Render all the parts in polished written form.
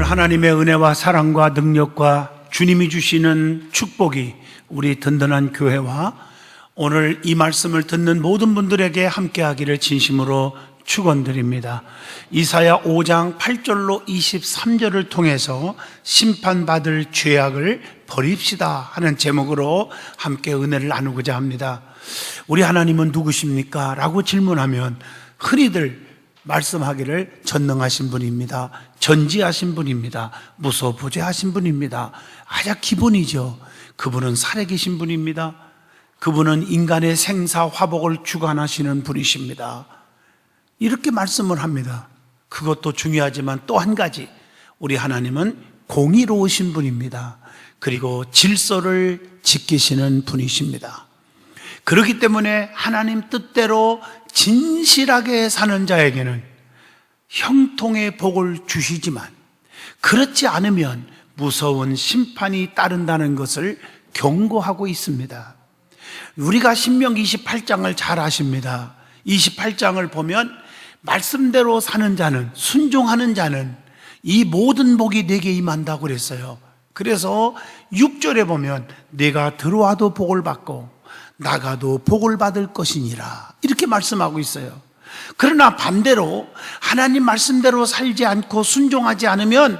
하나님의 은혜와 사랑과 능력과 주님이 주시는 축복이 우리 든든한 교회와 오늘 이 말씀을 듣는 모든 분들에게 함께하기를 진심으로 축원드립니다. 이사야 5장 8절로 23절을 통해서 심판받을 죄악을 버립시다 하는 제목으로 함께 은혜를 나누고자 합니다. 우리 하나님은 누구십니까? 라고 질문하면 흔히들 말씀하기를 전능하신 분입니다. 전지하신 분입니다. 무소부재하신 분입니다. 가장 기본이죠. 그분은 살아계신 분입니다. 그분은 인간의 생사 화복을 주관하시는 분이십니다. 이렇게 말씀을 합니다. 그것도 중요하지만 또 한 가지, 우리 하나님은 공의로우신 분입니다. 그리고 질서를 지키시는 분이십니다. 그렇기 때문에 하나님 뜻대로 진실하게 사는 자에게는 형통의 복을 주시지만 그렇지 않으면 무서운 심판이 따른다는 것을 경고하고 있습니다. 우리가 신명기 28장을 잘 아십니다. 28장을 보면 말씀대로 사는 자는, 순종하는 자는 이 모든 복이 내게 임한다고 그랬어요. 그래서 6절에 보면 내가 들어와도 복을 받고 나가도 복을 받을 것이니라 이렇게 말씀하고 있어요. 그러나 반대로 하나님 말씀대로 살지 않고 순종하지 않으면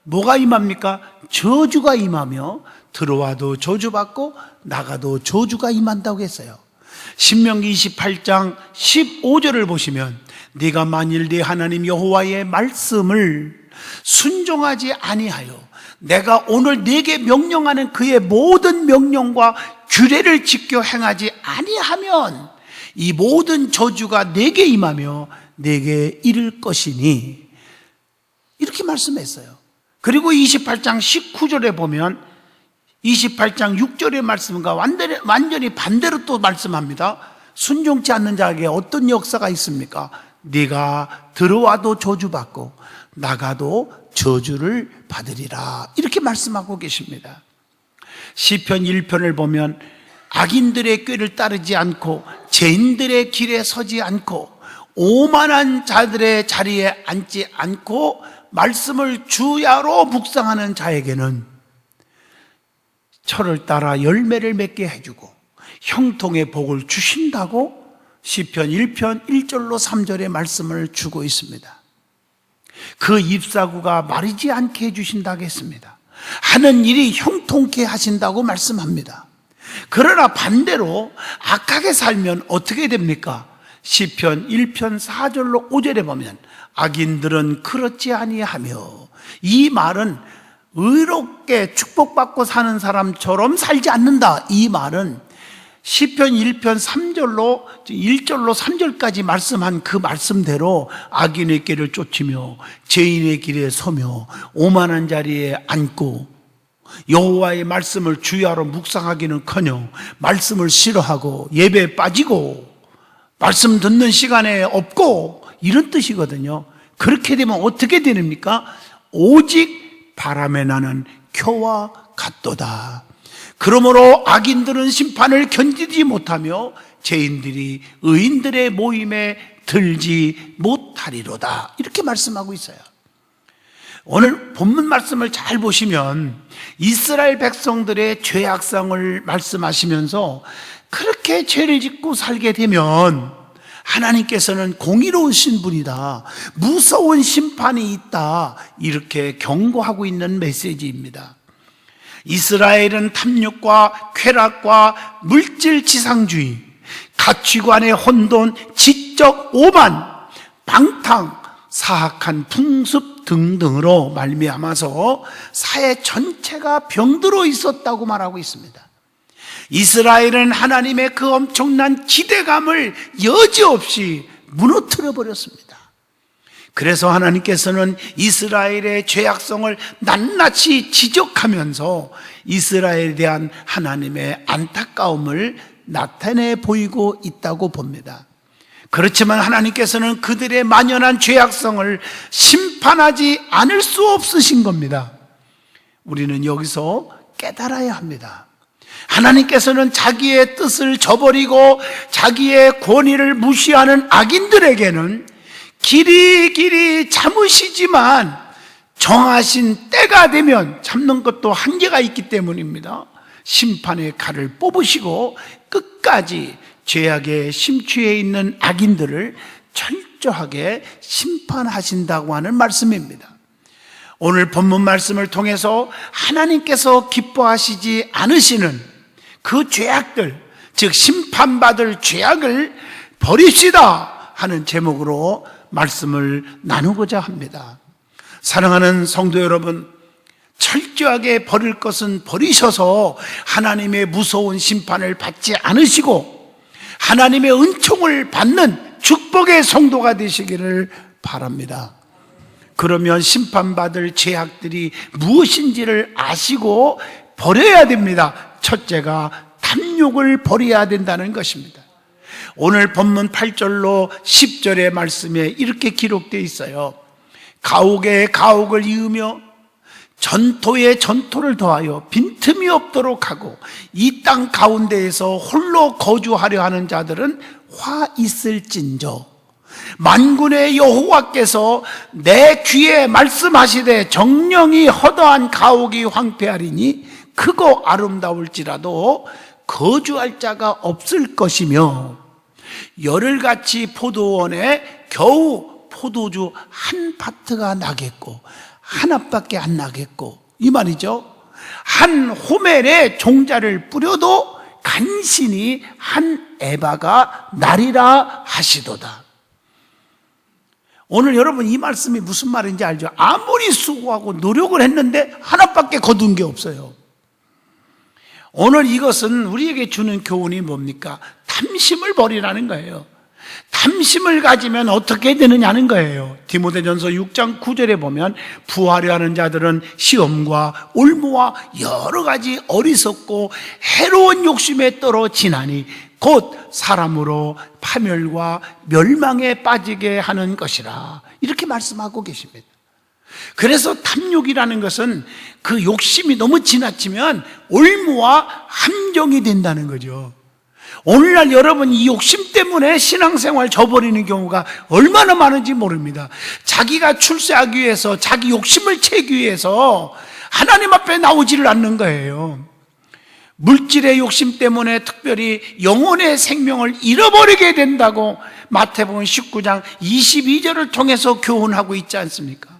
뭐가 임합니까? 저주가 임하며 들어와도 저주받고 나가도 저주가 임한다고 했어요. 신명기 28장 15절을 보시면 네가 만일 네 하나님 여호와의 말씀을 순종하지 아니하여 내가 오늘 네게 명령하는 그의 모든 명령과 규례를 지켜 행하지 아니하면 이 모든 저주가 내게 임하며 내게 이를 것이니 이렇게 말씀했어요. 그리고 28장 19절에 보면 28장 6절의 말씀과 완전히 반대로 또 말씀합니다. 순종치 않는 자에게 어떤 역사가 있습니까? 네가 들어와도 저주받고 나가도 저주를 받으리라 이렇게 말씀하고 계십니다. 시편 1편을 보면 악인들의 꾀를 따르지 않고 죄인들의 길에 서지 않고 오만한 자들의 자리에 앉지 않고 말씀을 주야로 묵상하는 자에게는 철을 따라 열매를 맺게 해주고 형통의 복을 주신다고 시편 1편 1절로 3절의 말씀을 주고 있습니다. 그 잎사구가 마르지 않게 해주신다고 했습니다. 하는 일이 형통케 하신다고 말씀합니다. 그러나 반대로 악하게 살면 어떻게 됩니까? 시편 1편 4절로 5절에 보면 악인들은 그렇지 아니하며, 이 말은 의롭게 축복받고 사는 사람처럼 살지 않는다. 이 말은 시편 1편 3절로 1절로 3절까지 말씀한 그 말씀대로 악인의 길을 쫓으며 죄인의 길에 서며 오만한 자리에 앉고 여호와의 말씀을 주야로 묵상하기는커녕 말씀을 싫어하고 예배에 빠지고 말씀 듣는 시간에 없고 이런 뜻이거든요. 그렇게 되면 어떻게 되십니까? 오직 바람에 나는 겨와 같도다. 그러므로 악인들은 심판을 견디지 못하며 죄인들이 의인들의 모임에 들지 못하리로다 이렇게 말씀하고 있어요. 오늘 본문 말씀을 잘 보시면 이스라엘 백성들의 죄악성을 말씀하시면서 그렇게 죄를 짓고 살게 되면 하나님께서는 공의로우신 분이다, 무서운 심판이 있다 이렇게 경고하고 있는 메시지입니다. 이스라엘은 탐욕과 쾌락과 물질 지상주의, 가치관의 혼돈, 지적 오만, 방탕, 사악한 풍습 등등으로 말미암아서 사회 전체가 병들어 있었다고 말하고 있습니다. 이스라엘은 하나님의 그 엄청난 기대감을 여지없이 무너뜨려 버렸습니다. 그래서 하나님께서는 이스라엘의 죄악성을 낱낱이 지적하면서 이스라엘에 대한 하나님의 안타까움을 나타내 보이고 있다고 봅니다. 그렇지만 하나님께서는 그들의 만연한 죄악성을 심판하지 않을 수 없으신 겁니다. 우리는 여기서 깨달아야 합니다. 하나님께서는 자기의 뜻을 저버리고 자기의 권위를 무시하는 악인들에게는 길이 참으시지만 정하신 때가 되면 참는 것도 한계가 있기 때문입니다. 심판의 칼을 뽑으시고 끝까지 죄악에 심취해 있는 악인들을 철저하게 심판하신다고 하는 말씀입니다. 오늘 본문 말씀을 통해서 하나님께서 기뻐하시지 않으시는 그 죄악들, 즉 심판받을 죄악을 버립시다 하는 제목으로 말씀을 나누고자 합니다. 사랑하는 성도 여러분, 철저하게 버릴 것은 버리셔서 하나님의 무서운 심판을 받지 않으시고 하나님의 은총을 받는 축복의 성도가 되시기를 바랍니다. 그러면 심판받을 죄악들이 무엇인지를 아시고 버려야 됩니다. 첫째가 탐욕을 버려야 된다는 것입니다. 오늘 본문 8절로 10절의 말씀에 이렇게 기록되어 있어요. 가옥에 가옥을 이으며 전토에 전토를 더하여 빈틈이 없도록 하고 이 땅 가운데에서 홀로 거주하려 하는 자들은 화 있을진저 만군의 여호와께서 내 귀에 말씀하시되 정령이 허다한 가옥이 황폐하리니 크고 아름다울지라도 거주할 자가 없을 것이며 열흘같이 포도원에 겨우 포도주 한 파트가 나겠고 하나밖에 안 나겠고, 이 말이죠. 한 호멜에 종자를 뿌려도 간신히 한 에바가 나리라 하시도다. 오늘 여러분 이 말씀이 무슨 말인지 알죠? 아무리 수고하고 노력을 했는데 하나밖에 거둔 게 없어요. 오늘 이것은 우리에게 주는 교훈이 뭡니까? 탐심을 버리라는 거예요. 탐심을 가지면 어떻게 되느냐는 거예요. 디모데전서 6장 9절에 보면 부하려 하는 자들은 시험과 올무와 여러 가지 어리석고 해로운 욕심에 떨어지나니 곧 사람으로 파멸과 멸망에 빠지게 하는 것이라, 이렇게 말씀하고 계십니다. 그래서 탐욕이라는 것은 그 욕심이 너무 지나치면 올무와 함정이 된다는 거죠. 오늘날 여러분 이 욕심 때문에 신앙생활 저버리는 경우가 얼마나 많은지 모릅니다. 자기가 출세하기 위해서, 자기 욕심을 채우기 위해서 하나님 앞에 나오지를 않는 거예요. 물질의 욕심 때문에 특별히 영혼의 생명을 잃어버리게 된다고 마태복음 19장 22절을 통해서 교훈하고 있지 않습니까?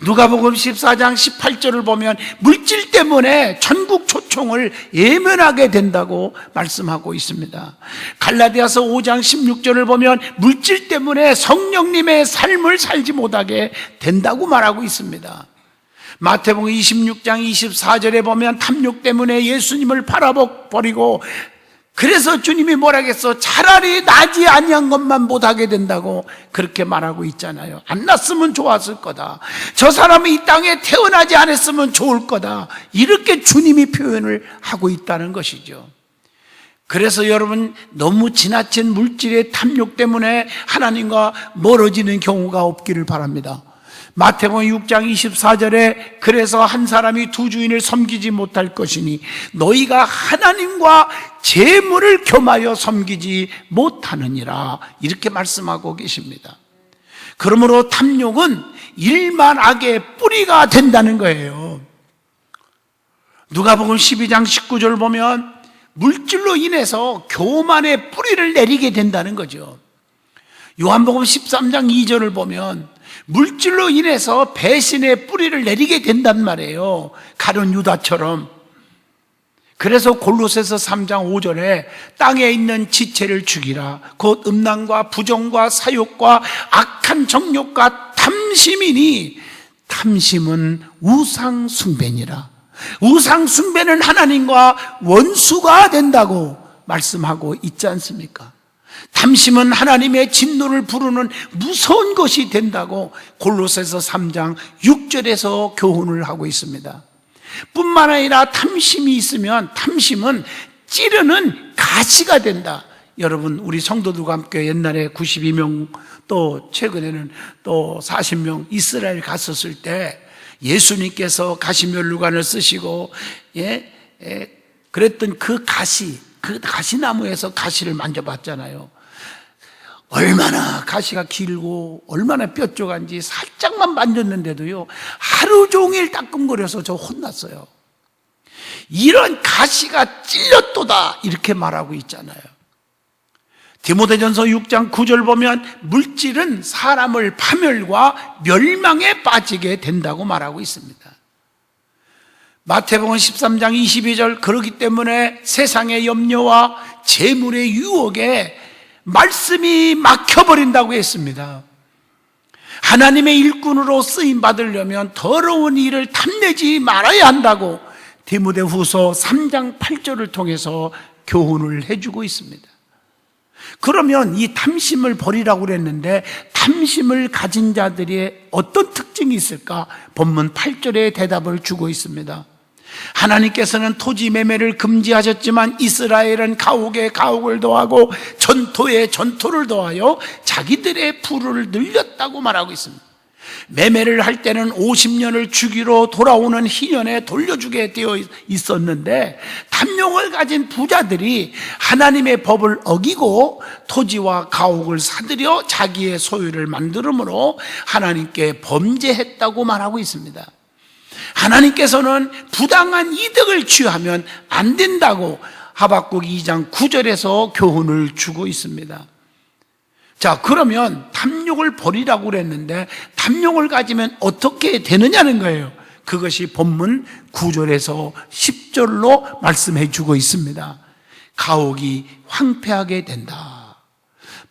누가복음 14장 18절을 보면 물질 때문에 천국 초청을 예면하게 된다고 말씀하고 있습니다. 갈라디아서 5장 16절을 보면 물질 때문에 성령님의 삶을 살지 못하게 된다고 말하고 있습니다. 마태복음 26장 24절에 보면 탐욕 때문에 예수님을 팔아버리고, 그래서 주님이 뭐라겠어? 차라리 나지 아니한 것만 못하게 된다고 그렇게 말하고 있잖아요. 안 났으면 좋았을 거다. 저 사람이 이 땅에 태어나지 않았으면 좋을 거다. 이렇게 주님이 표현을 하고 있다는 것이죠. 그래서 여러분, 너무 지나친 물질의 탐욕 때문에 하나님과 멀어지는 경우가 없기를 바랍니다. 마태복음 6장 24절에 그래서 한 사람이 두 주인을 섬기지 못할 것이니 너희가 하나님과 재물을 겸하여 섬기지 못하느니라, 이렇게 말씀하고 계십니다. 그러므로 탐욕은 일만 악의 뿌리가 된다는 거예요. 누가복음 12장 19절 보면 물질로 인해서 교만의 뿌리를 내리게 된다는 거죠. 요한복음 13장 2절을 보면 물질로 인해서 배신의 뿌리를 내리게 된단 말이에요. 가룟 유다처럼. 그래서 골로새서 3장 5절에 땅에 있는 지체를 죽이라. 곧 음란과 부정과 사욕과 악한 정욕과 탐심이니 탐심은 우상 숭배니라. 우상 숭배는 하나님과 원수가 된다고 말씀하고 있지 않습니까? 탐심은 하나님의 진노를 부르는 무서운 것이 된다고 골로새서 3장 6절에서 교훈을 하고 있습니다. 뿐만 아니라 탐심이 있으면 탐심은 찌르는 가시가 된다. 여러분, 우리 성도들과 함께 옛날에 92명 또 최근에는 또 40명 이스라엘 갔었을 때 예수님께서 가시면류관을 쓰시고 그랬던 그 가시나무에서 가시를 만져봤잖아요. 얼마나 가시가 길고 얼마나 뾰족한지 살짝만 만졌는데도요, 하루 종일 따끔거려서 저 혼났어요. 이런 가시가 찔렸도다 이렇게 말하고 있잖아요. 디모데전서 6장 9절 보면 물질은 사람을 파멸과 멸망에 빠지게 된다고 말하고 있습니다. 마태복음 13장 22절, 그렇기 때문에 세상의 염려와 재물의 유혹에 말씀이 막혀버린다고 했습니다. 하나님의 일꾼으로 쓰임 받으려면 더러운 일을 탐내지 말아야 한다고 디모데후서 3장 8절을 통해서 교훈을 해주고 있습니다. 그러면 이 탐심을 버리라고 그랬는데 탐심을 가진 자들이 어떤 특징이 있을까? 본문 8절에 대답을 주고 있습니다. 하나님께서는 토지 매매를 금지하셨지만 이스라엘은 가옥에 가옥을 더하고 전토에 전토를 더하여 자기들의 부를 늘렸다고 말하고 있습니다. 매매를 할 때는 50년을 주기로 돌아오는 희년에 돌려주게 되어 있었는데 탐욕을 가진 부자들이 하나님의 법을 어기고 토지와 가옥을 사들여 자기의 소유를 만들므로 하나님께 범죄했다고 말하고 있습니다. 하나님께서는 부당한 이득을 취하면 안 된다고 하박국 2장 9절에서 교훈을 주고 있습니다. 자, 그러면 탐욕을 버리라고 그랬는데 탐욕을 가지면 어떻게 되느냐는 거예요. 그것이 본문 9절에서 10절로 말씀해 주고 있습니다. 가옥이 황폐하게 된다.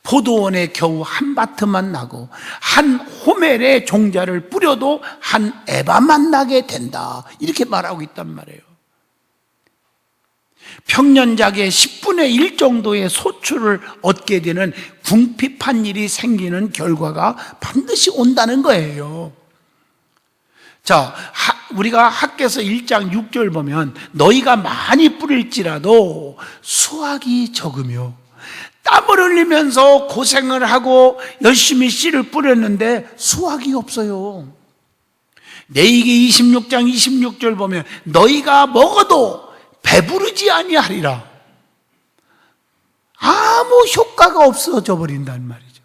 포도원에 겨우 한 바트만 나고 한 호멜의 종자를 뿌려도 한 에바만 나게 된다. 이렇게 말하고 있단 말이에요. 평년작의 10분의 1 정도의 소출을 얻게 되는 궁핍한 일이 생기는 결과가 반드시 온다는 거예요. 자, 우리가 학개서 1장 6절 보면 너희가 많이 뿌릴지라도 수확이 적으며 땀을 흘리면서 고생을 하고 열심히 씨를 뿌렸는데 수확이 없어요. 레위기 26장 26절 보면 너희가 먹어도 배부르지 아니하리라. 아무 효과가 없어져 버린단 말이죠.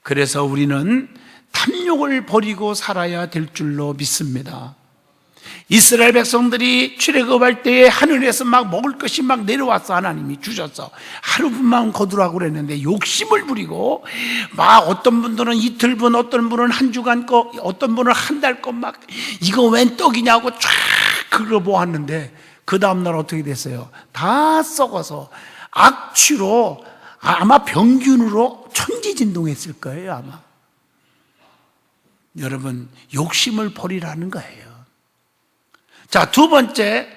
그래서 우리는 탐욕을 버리고 살아야 될 줄로 믿습니다. 이스라엘 백성들이 출애굽할 때에 하늘에서 막 먹을 것이 막 내려왔어. 하나님이 주셨어. 하루분만 거두라고 그랬는데 욕심을 부리고 막 어떤 분들은 이틀분, 어떤 분은 한 주간 거, 어떤 분은 한 달 거 막 이거 웬 떡이냐고 쫙 그거 보았는데 그 다음날 어떻게 됐어요? 다 썩어서 악취로 아마 병균으로 천지진동했을 거예요. 아마. 여러분, 욕심을 버리라는 거예요. 자, 두 번째,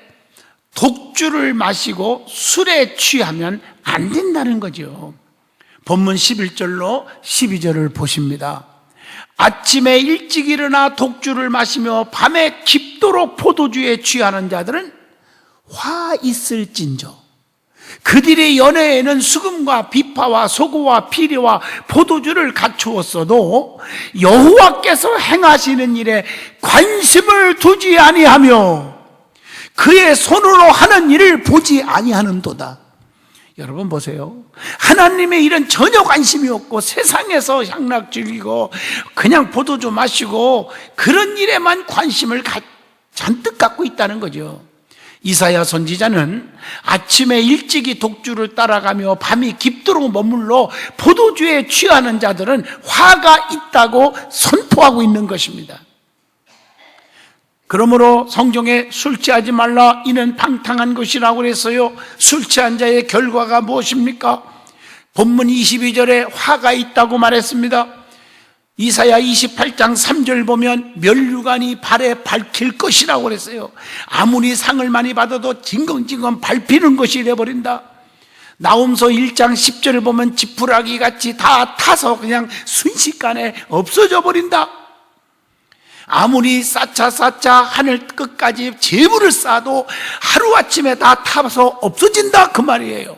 독주를 마시고 술에 취하면 안 된다는 거죠. 본문 11절로 12절을 보십니다. 아침에 일찍 일어나 독주를 마시며 밤에 깊도록 포도주에 취하는 자들은 화 있을진저 그들의 연회에는 수금과 비파와 소고와 피리와 포도주를 갖추었어도 여호와께서 행하시는 일에 관심을 두지 아니하며 그의 손으로 하는 일을 보지 아니하는도다. 여러분 보세요. 하나님의 일은 전혀 관심이 없고 세상에서 향락 즐기고 그냥 포도주 마시고 그런 일에만 관심을 잔뜩 갖고 있다는 거죠. 이사야 선지자는 아침에 일찍이 독주를 따라가며 밤이 깊도록 머물러 포도주에 취하는 자들은 화가 있다고 선포하고 있는 것입니다. 그러므로 성경에 술 취하지 말라 이는 방탕한 것이라고 그랬어요. 술 취한 자의 결과가 무엇입니까? 본문 22절에 화가 있다고 말했습니다. 이사야 28장 3절 보면 면류관이 발에 밟힐 것이라고 그랬어요. 아무리 상을 많이 받아도 징검징검 밟히는 것이 되어버린다. 나홈서 1장 10절을 보면 지푸라기 같이 다 타서 그냥 순식간에 없어져 버린다. 아무리 쌓자 하늘 끝까지 재물을 쌓아도 하루아침에 다 타서 없어진다 그 말이에요.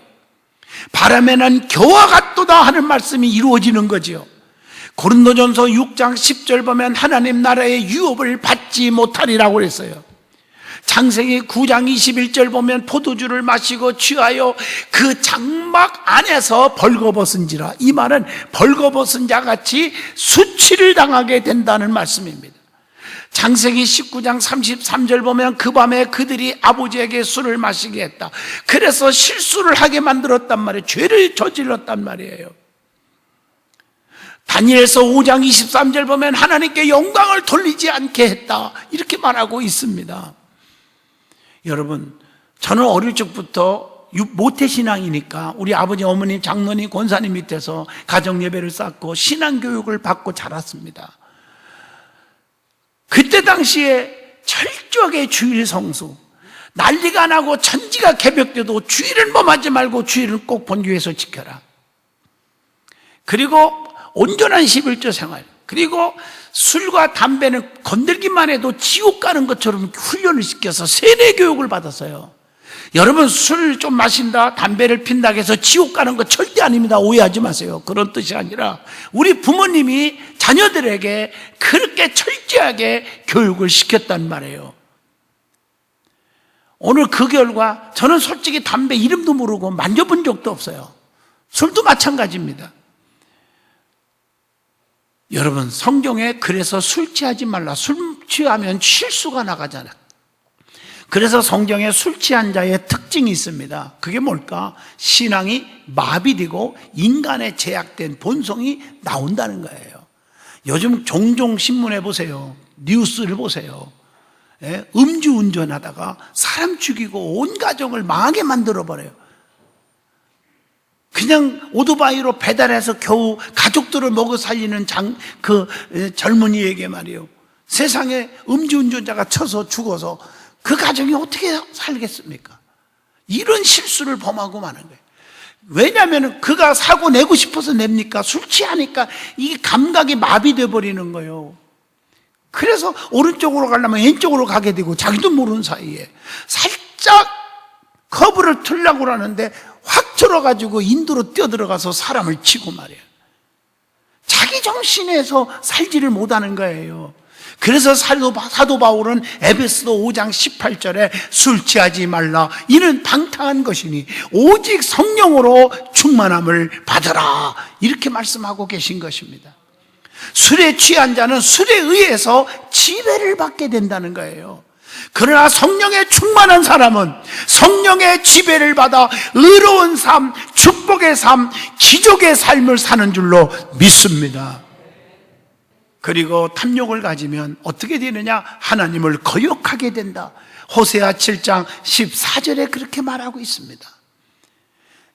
바람에 난 겨와 같도다 하는 말씀이 이루어지는 거지요. 고린도전서 6장 10절 보면 하나님 나라의 유업을 받지 못하리라고 그랬어요. 창세기 9장 21절 보면 포도주를 마시고 취하여 그 장막 안에서 벌거벗은지라. 이 말은 벌거벗은 자같이 수치를 당하게 된다는 말씀입니다. 창세기 19장 33절 보면 그 밤에 그들이 아버지에게 술을 마시게 했다. 그래서 실수를 하게 만들었단 말이에요. 죄를 저질렀단 말이에요. 다니엘서 5장 23절 보면 하나님께 영광을 돌리지 않게 했다, 이렇게 말하고 있습니다. 여러분, 저는 어릴 적부터 모태신앙이니까 우리 아버지, 어머님, 장로님, 권사님 밑에서 가정예배를 쌓고 신앙교육을 받고 자랐습니다. 그때 당시에 철저하게 주일 성수, 난리가 나고 천지가 개벽돼도 주일은 범하지 말고 주일은 꼭 본교에서 지켜라. 그리고 온전한 11조 생활, 그리고 술과 담배는 건들기만 해도 지옥 가는 것처럼 훈련을 시켜서 세뇌 교육을 받았어요. 여러분, 술 좀 마신다, 담배를 핀다고 해서 지옥 가는 거 절대 아닙니다. 오해하지 마세요. 그런 뜻이 아니라 우리 부모님이 자녀들에게 그렇게 철저하게 교육을 시켰단 말이에요. 오늘 그 결과 저는 솔직히 담배 이름도 모르고 만져본 적도 없어요. 술도 마찬가지입니다. 여러분, 성경에 그래서 술 취하지 말라, 술 취하면 실수가 나가잖아요. 그래서 성경에 술 취한 자의 특징이 있습니다. 그게 뭘까? 신앙이 마비되고 인간의 제약된 본성이 나온다는 거예요. 요즘 종종 신문에 보세요. 뉴스를 보세요. 음주운전하다가 사람 죽이고 온 가정을 망하게 만들어버려요. 그냥 오토바이로 배달해서 겨우 가족들을 먹여 살리는 젊은이에게 말이에요. 세상에 음주운전자가 쳐서 죽어서 그 가정이 어떻게 살겠습니까? 이런 실수를 범하고 마는 거예요. 왜냐하면 그가 사고 내고 싶어서 냅니까? 술 취하니까 이 감각이 마비돼 버리는 거예요. 그래서 오른쪽으로 가려면 왼쪽으로 가게 되고 자기도 모르는 사이에 살짝 커브를 틀려고 하는데 확 틀어가지고 인도로 뛰어들어가서 사람을 치고 말이에요. 자기 정신에서 살지를 못하는 거예요. 그래서 사도 바울은 에베소서 5장 18절에 술 취하지 말라, 이는 방탕한 것이니 오직 성령으로 충만함을 받으라, 이렇게 말씀하고 계신 것입니다. 술에 취한 자는 술에 의해서 지배를 받게 된다는 거예요. 그러나 성령에 충만한 사람은 성령의 지배를 받아 의로운 삶, 축복의 삶, 기적의 삶을 사는 줄로 믿습니다. 그리고 탐욕을 가지면 어떻게 되느냐? 하나님을 거역하게 된다. 호세아 7장 14절에 그렇게 말하고 있습니다.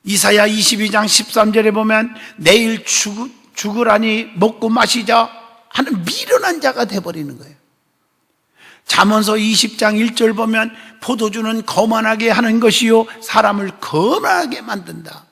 이사야 22장 13절에 보면 내일 죽으라니 먹고 마시자 하는 미련한 자가 되어버리는 거예요. 잠언서 20장 1절 보면 포도주는 거만하게 하는 것이요 사람을 거만하게 만든다.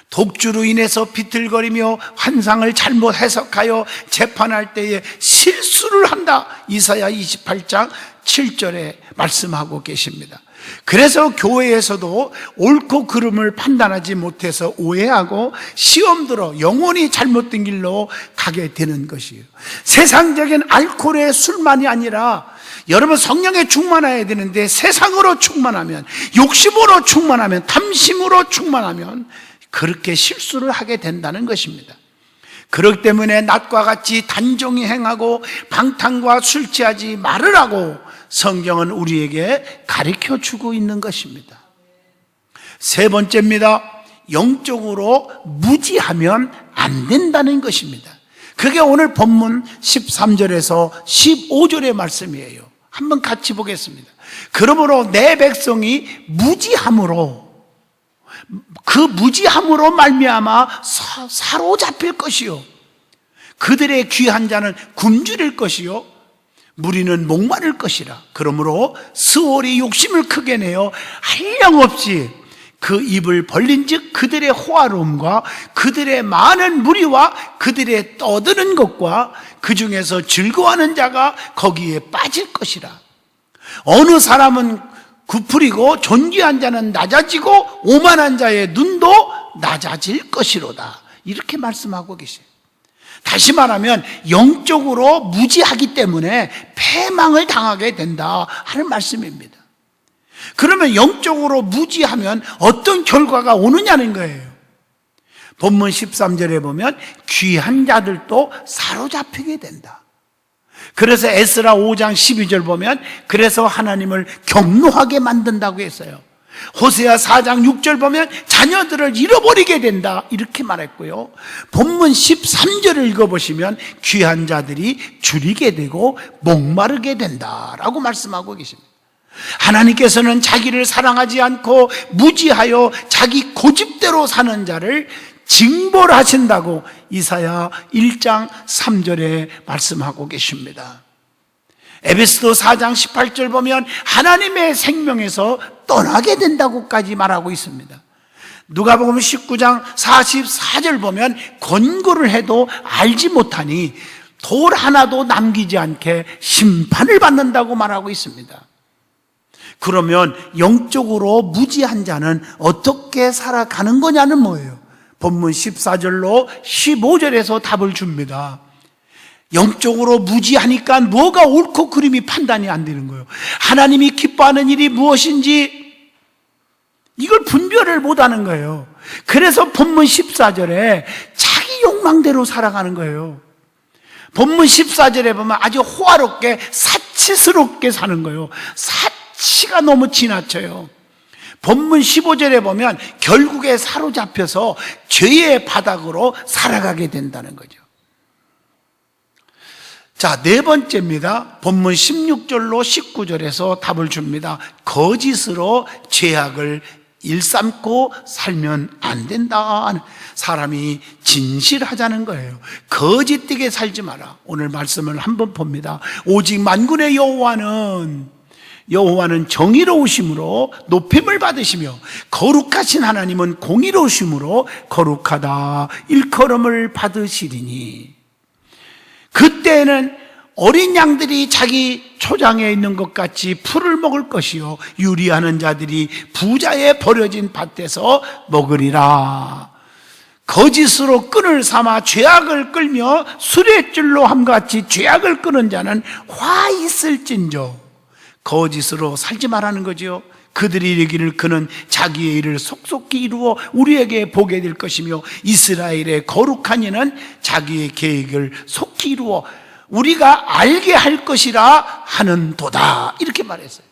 독주로 인해서 비틀거리며 환상을 잘못 해석하여 재판할 때에 실수를 한다. 이사야 28장 7절에 말씀하고 계십니다. 그래서 교회에서도 옳고 그름을 판단하지 못해서 오해하고 시험 들어 영원히 잘못된 길로 가게 되는 것이에요. 세상적인 알코올의 술만이 아니라 여러분, 성령에 충만해야 되는데 세상으로 충만하면, 욕심으로 충만하면, 탐심으로 충만하면 그렇게 실수를 하게 된다는 것입니다. 그렇기 때문에 낮과 같이 단정히 행하고 방탕과 술 취하지 말으라고 성경은 우리에게 가르쳐주고 있는 것입니다. 세 번째입니다. 영적으로 무지하면 안 된다는 것입니다. 그게 오늘 본문 13절에서 15절의 말씀이에요. 한번 같이 보겠습니다. 그러므로 내 백성이 무지함으로, 그 무지함으로 말미암아 사로잡힐 것이요 그들의 귀한 자는 굶주릴 것이요 무리는 목마를 것이라. 그러므로 스월이 욕심을 크게 내어 한량없이 그 입을 벌린즉 그들의 호화로움과 그들의 많은 무리와 그들의 떠드는 것과 그 중에서 즐거워하는 자가 거기에 빠질 것이라. 어느 사람은 구풀이고 존귀한 자는 낮아지고 오만한 자의 눈도 낮아질 것이로다. 이렇게 말씀하고 계세요. 다시 말하면 영적으로 무지하기 때문에 패망을 당하게 된다 하는 말씀입니다. 그러면 영적으로 무지하면 어떤 결과가 오느냐는 거예요. 본문 13절에 보면 귀한 자들도 사로잡히게 된다. 그래서 에스라 5장 12절 보면 그래서 하나님을 경노하게 만든다고 했어요. 호세아 4장 6절 보면 자녀들을 잃어버리게 된다 이렇게 말했고요. 본문 13절을 읽어보시면 귀한 자들이 줄이게 되고 목마르게 된다라고 말씀하고 계십니다. 하나님께서는 자기를 사랑하지 않고 무지하여 자기 고집대로 사는 자를 징벌하신다고 이사야 1장 3절에 말씀하고 계십니다. 에베소서 4장 18절 보면 하나님의 생명에서 떠나게 된다고까지 말하고 있습니다. 누가복음 19장 44절 보면 권고를 해도 알지 못하니 돌 하나도 남기지 않게 심판을 받는다고 말하고 있습니다. 그러면 영적으로 무지한 자는 어떻게 살아가는 거냐는 뭐예요? 본문 14절로 15절에서 답을 줍니다. 영적으로 무지하니까 뭐가 옳고 그름이 판단이 안 되는 거예요. 하나님이 기뻐하는 일이 무엇인지 이걸 분별을 못하는 거예요. 그래서 본문 14절에 자기 욕망대로 살아가는 거예요. 본문 14절에 보면 아주 호화롭게 사치스럽게 사는 거예요. 사치가 너무 지나쳐요. 본문 15절에 보면 결국에 사로잡혀서 죄의 바닥으로 살아가게 된다는 거죠. 자, 네 번째입니다. 본문 16절로 19절에서 답을 줍니다. 거짓으로 죄악을 일삼고 살면 안 된다. 사람이 진실하자는 거예요. 거짓되게 살지 마라. 오늘 말씀을 한번 봅니다. 오직 만군의 여호와는 정의로우심으로 높임을 받으시며 거룩하신 하나님은 공의로우심으로 거룩하다 일컬음을 받으시리니 그때에는 어린 양들이 자기 초장에 있는 것 같이 풀을 먹을 것이요 유리하는 자들이 부자의 버려진 밭에서 먹으리라. 거짓으로 끈을 삼아 죄악을 끌며 수레줄로 함같이 죄악을 끄는 자는 화 있을진저. 거짓으로 살지 말라는 거죠. 그들이 이르기를 그는 자기의 일을 속속히 이루어 우리에게 보게 될 것이며 이스라엘의 거룩한 이는 자기의 계획을 속히 이루어 우리가 알게 할 것이라 하는도다 이렇게 말했어요.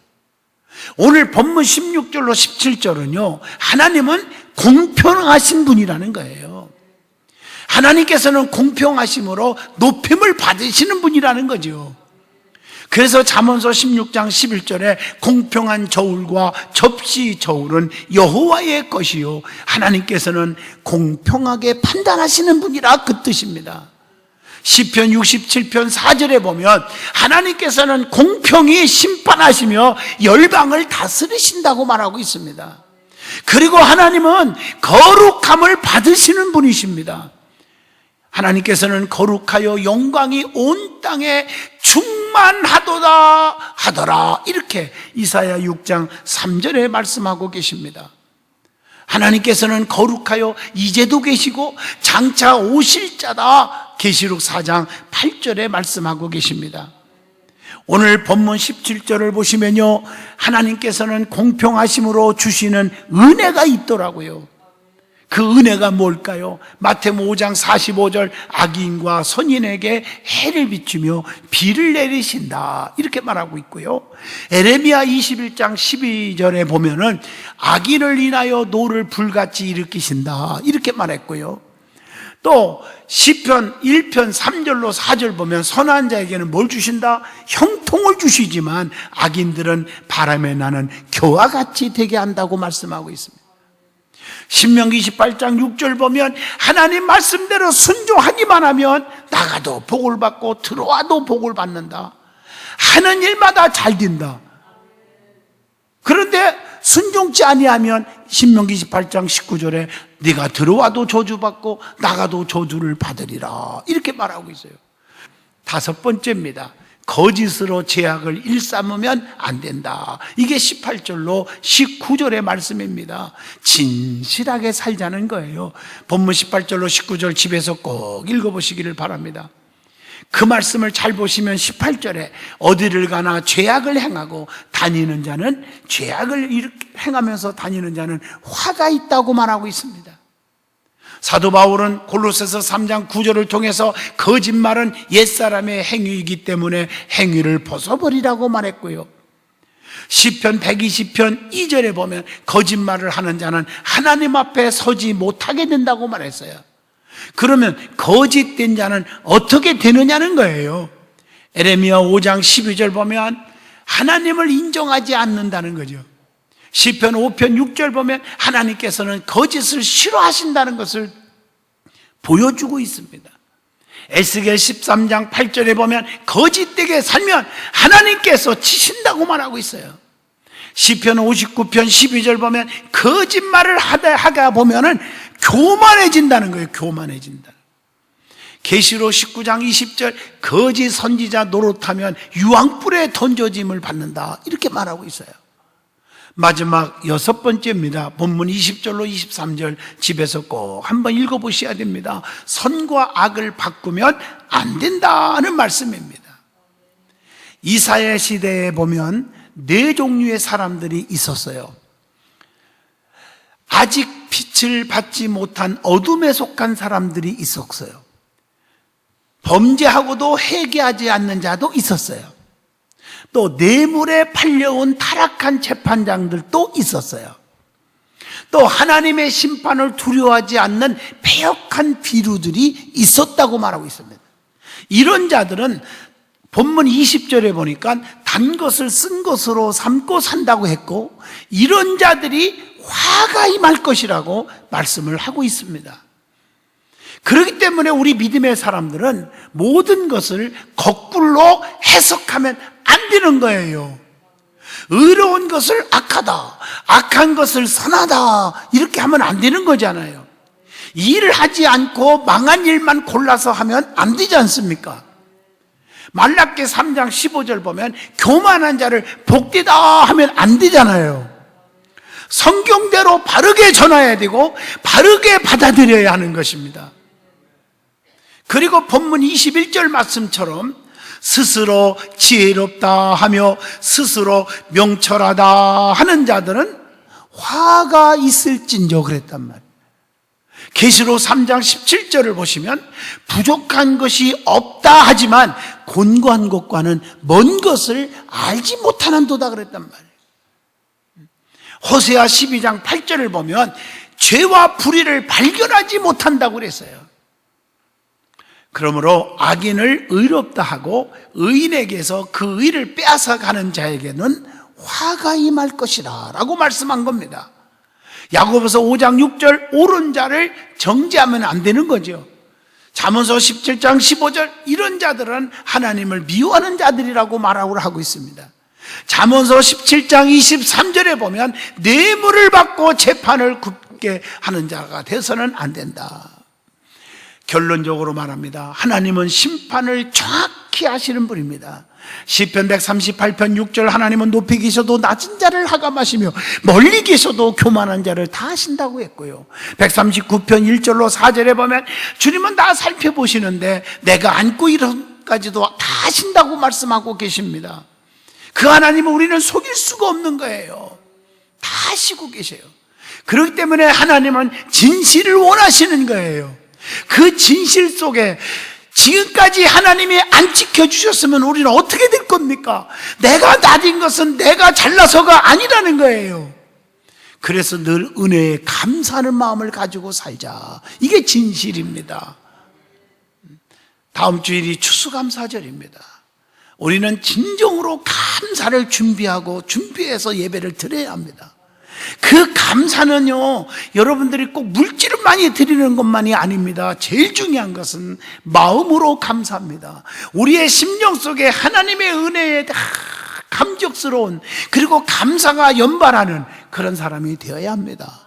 오늘 본문 16절로 17절은요 하나님은 공평하신 분이라는 거예요. 하나님께서는 공평하심으로 높임을 받으시는 분이라는 거죠. 그래서 잠언서 16장 11절에 공평한 저울과 접시 저울은 여호와의 것이요 하나님께서는 공평하게 판단하시는 분이라 그 뜻입니다. 시편 67편 4절에 보면 하나님께서는 공평히 심판하시며 열방을 다스리신다고 말하고 있습니다. 그리고 하나님은 거룩함을 받으시는 분이십니다. 하나님께서는 거룩하여 영광이 온 땅에 충만하도다 하더라 이렇게 이사야 6장 3절에 말씀하고 계십니다. 하나님께서는 거룩하여 이제도 계시고 장차 오실 자다 계시록 4장 8절에 말씀하고 계십니다. 오늘 본문 17절을 보시면요 하나님께서는 공평하심으로 주시는 은혜가 있더라고요. 그 은혜가 뭘까요? 마태복음 5장 45절 악인과 선인에게 해를 비추며 비를 내리신다 이렇게 말하고 있고요. 에레미야 21장 12절에 보면은 악인을 인하여 노를 불같이 일으키신다 이렇게 말했고요. 또 시편 1편 3절로 4절 보면 선한 자에게는 뭘 주신다? 형통을 주시지만 악인들은 바람에 나는 겨와 같이 되게 한다고 말씀하고 있습니다. 신명기 28장 6절 보면 하나님 말씀대로 순종하기만 하면 나가도 복을 받고 들어와도 복을 받는다. 하는 일마다 잘 된다. 그런데 순종치 아니하면 신명기 28장 19절에 네가 들어와도 저주받고 나가도 저주를 받으리라 이렇게 말하고 있어요. 다섯 번째입니다. 거짓으로 죄악을 일삼으면 안 된다. 이게 18절로 19절의 말씀입니다. 진실하게 살자는 거예요. 본문 18절로 19절 집에서 꼭 읽어보시기를 바랍니다. 그 말씀을 잘 보시면 18절에 어디를 가나 죄악을 행하고 다니는 자는 죄악을 행하면서 다니는 자는 화가 있다고 말하고 있습니다. 사도 바울은 골로새서 3장 9절을 통해서 거짓말은 옛사람의 행위이기 때문에 행위를 벗어버리라고 말했고요. 시편 120편 2절에 보면 거짓말을 하는 자는 하나님 앞에 서지 못하게 된다고 말했어요. 그러면 거짓된 자는 어떻게 되느냐는 거예요. 에레미야 5장 12절 보면 하나님을 인정하지 않는다는 거죠. 시편 5편 6절 보면 하나님께서는 거짓을 싫어하신다는 것을 보여주고 있습니다. 에스겔 13장 8절에 보면 거짓되게 살면 하나님께서 치신다고 말하고 있어요. 시편 59편 12절 보면 거짓말을 하다 보면은 교만해진다는 거예요. 교만해진다. 계시록 19장 20절 거짓 선지자 노릇하면 유황불에 던져짐을 받는다, 이렇게 말하고 있어요. 마지막 6번째입니다. 본문 20절로 23절 집에서 꼭 한번 읽어보셔야 됩니다. 선과 악을 바꾸면 안 된다는 말씀입니다. 이사야 시대에 보면 4종류의 사람들이 있었어요. 아직 빛을 받지 못한 어둠에 속한 사람들이 있었어요. 범죄하고도 회개하지 않는 자도 있었어요. 또 뇌물에 팔려온 타락한 재판장들도 있었어요. 또 하나님의 심판을 두려워하지 않는 패역한 비루들이 있었다고 말하고 있습니다. 이런 자들은 본문 20절에 보니까 단 것을 쓴 것으로 삼고 산다고 했고, 이런 자들이 화가 임할 것이라고 말씀을 하고 있습니다. 그렇기 때문에 우리 믿음의 사람들은 모든 것을 거꾸로 해석하면 안 되는 거예요. 의로운 것을 악하다, 악한 것을 선하다, 이렇게 하면 안 되는 거잖아요. 일을 하지 않고 망한 일만 골라서 하면 안 되지 않습니까? 말라기 3장 15절 보면 교만한 자를 복되다 하면 안 되잖아요. 성경대로 바르게 전해야 되고 바르게 받아들여야 하는 것입니다. 그리고 본문 21절 말씀처럼 스스로 지혜롭다 하며 스스로 명철하다 하는 자들은 화가 있을진저 그랬단 말이에요. 계시록 3장 17절을 보시면 부족한 것이 없다 하지만 곤고한 것과는 먼 것을 알지 못하는도다 그랬단 말이에요. 호세아 12장 8절을 보면 죄와 불의를 발견하지 못한다고 그랬어요. 그러므로 악인을 의롭다 하고 의인에게서 그 의를 빼앗아가는 자에게는 화가 임할 것이라 라고 말씀한 겁니다. 야고보서 5장 6절 옳은 자를 정죄하면 안 되는 거죠. 잠언서 17장 15절 이런 자들은 하나님을 미워하는 자들이라고 말하고 하고 있습니다. 잠언서 17장 23절에 보면 뇌물을 받고 재판을 굽게 하는 자가 돼서는 안 된다. 결론적으로 말합니다. 하나님은 심판을 정확히 하시는 분입니다. 시편 138편 6절 하나님은 높이 계셔도 낮은 자를 하감하시며 멀리 계셔도 교만한 자를 다 하신다고 했고요. 139편 1절로 4절에 보면 주님은 다 살펴보시는데 내가 안고 일어까지도 다 하신다고 말씀하고 계십니다. 그 하나님은 우리는 속일 수가 없는 거예요. 다 하시고 계세요. 그렇기 때문에 하나님은 진실을 원하시는 거예요. 그 진실 속에 지금까지 하나님이 안 지켜주셨으면 우리는 어떻게 될 겁니까? 내가 나딘 것은 내가 잘나서가 아니라는 거예요. 그래서 늘 은혜에 감사하는 마음을 가지고 살자. 이게 진실입니다. 다음 주일이 추수감사절입니다. 우리는 진정으로 감사를 준비해서 예배를 드려야 합니다. 그 감사는요, 여러분들이 꼭 물질을 많이 드리는 것만이 아닙니다. 제일 중요한 것은 마음으로 감사합니다. 우리의 심령 속에 하나님의 은혜에 감격스러운, 그리고 감사가 연발하는 그런 사람이 되어야 합니다.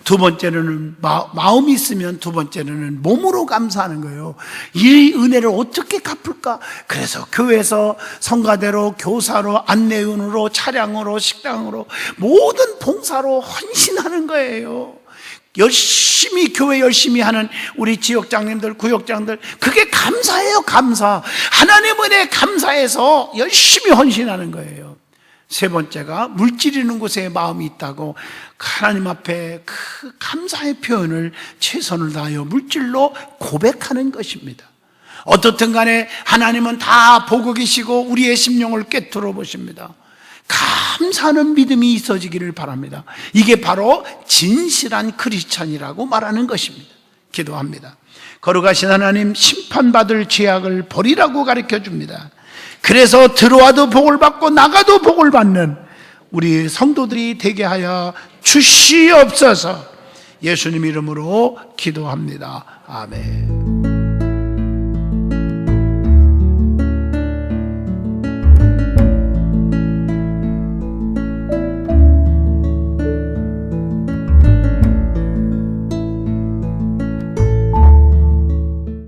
두 번째는 마음이 있으면 두 번째는 몸으로 감사하는 거예요. 이 은혜를 어떻게 갚을까? 그래서 교회에서 성가대로, 교사로, 안내원으로, 차량으로, 식당으로 모든 봉사로 헌신하는 거예요. 열심히 교회 열심히 하는 우리 지역장님들, 구역장들, 그게 감사해요. 감사. 하나님 은혜에 감사해서 열심히 헌신하는 거예요. 세 번째가 물질 있는 곳에 마음이 있다고, 하나님 앞에 그 감사의 표현을 최선을 다하여 물질로 고백하는 것입니다. 어떻든 간에 하나님은 다 보고 계시고 우리의 심령을 꿰뚫어 보십니다. 감사하는 믿음이 있어지기를 바랍니다. 이게 바로 진실한 크리스찬이라고 말하는 것입니다. 기도합니다. 거룩하신 하나님, 심판받을 죄악을 버리라고 가르쳐 줍니다. 그래서 들어와도 복을 받고 나가도 복을 받는 우리 성도들이 되게 하여 주시옵소서. 예수님 이름으로 기도합니다. 아멘.